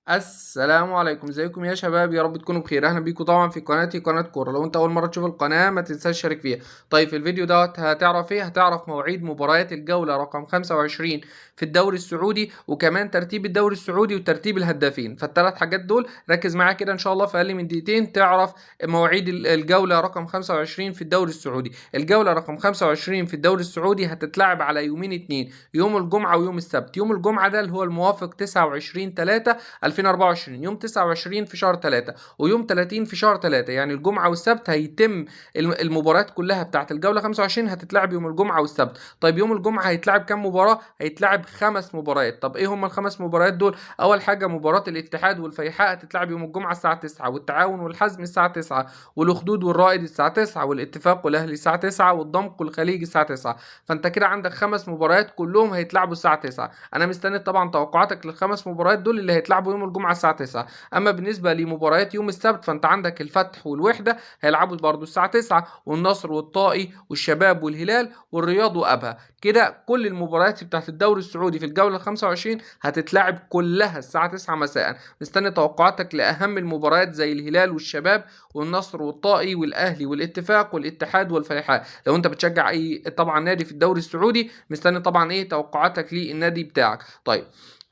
السلام عليكم، ازيكم يا شباب؟ يا رب تكونوا بخير. اهلا بيكم طبعا في قناتي قناه كوره. لو انت اول مره تشوف القناه ما تنساش تشترك فيها. طيب في الفيديو دوت هتعرف ايه؟ هتعرف مواعيد مباريات الجوله رقم 25 في الدوري السعودي، وكمان ترتيب الدوري السعودي وترتيب الهدافين. فالثلاث حاجات دول ركز معايا كده ان شاء الله في اقل من دقيقتين تعرف مواعيد الجوله رقم 25 في الدوري السعودي. الجوله رقم 25 في الدوري السعودي هتتلعب على يومين اتنين، يوم الجمعه ويوم السبت. يوم الجمعه ده اللي هو الموافق 29/3 2024، يوم 29 في شهر 3 ويوم 30 في شهر 3، يعني الجمعة والسبت هيتم المباريات كلها بتاعت الجولة 25 هتتلعب يوم الجمعة والسبت. طيب يوم الجمعة هيتلعب كام مباراة؟ هيتلعب 5 مباريات. طب ايه هم الخمس مباريات دول؟ اول حاجة مباراة الاتحاد والفيحاء هتتلعب يوم الجمعة الساعة 9، والتعاون والحزم الساعة 9، والاخدود والرائد الساعة 9، والاتفاق والاهلي الساعة 9، والضمك والخليج الساعة 9. فانت كده عندك 5 مباريات كلهم هيتلعبوا الساعة 9. انا مستني طبعا توقعاتك لل5 مباريات دول اللي هيتلعبوا يوم الجمعه الساعه 9. اما بالنسبه لمباريات يوم السبت فانت عندك الفتح والوحده هيلعبوا برضو الساعه 9، والنصر والطائي والشباب والهلال والرياض وابها. كده كل المباريات بتاعت الدوري السعودي في الجوله 25 هتتلعب كلها الساعه 9 مساء. مستني توقعاتك لاهم المباريات زي الهلال والشباب والنصر والطائي والاهلي والاتفاق والاتحاد والفيحاء. لو انت بتشجع اي طبعا نادي في الدوري السعودي مستني طبعا ايه توقعاتك للنادي بتاعك. طيب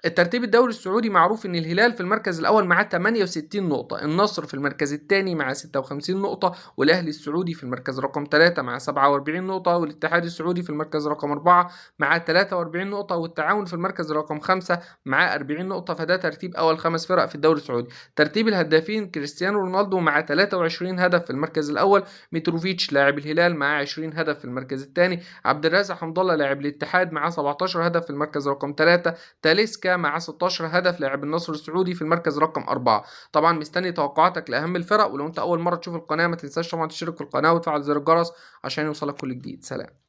الترتيب الدوري السعودي معروف ان الهلال في المركز الاول معاه 68 نقطة، النصر في المركز الثاني معاه 56 نقطة، والاهلي السعودي في المركز رقم 3 معاه 47 نقطة، والاتحاد السعودي في المركز رقم 4 معاه 43 نقطة، والتعاون في المركز رقم 5 معاه 40 نقطة. فده ترتيب اول 5 فرق في الدوري السعودي. ترتيب الهدافين كريستيانو رونالدو معاه 23 هدف في المركز الاول، متروفيتش لاعب الهلال معاه 20 هدف في المركز الثاني، عبد الرازق حمد الله لاعب الاتحاد معاه 17 هدف في المركز رقم 3، تاليسكا مع 16 هدف لاعب النصر السعودي في المركز رقم 4. طبعا مستني توقعاتك لأهم الفرق. ولو انت أول مرة تشوف القناة ما تنساش طبعا تشترك في القناة وتفعل زر الجرس عشان يوصلك كل جديد. سلام.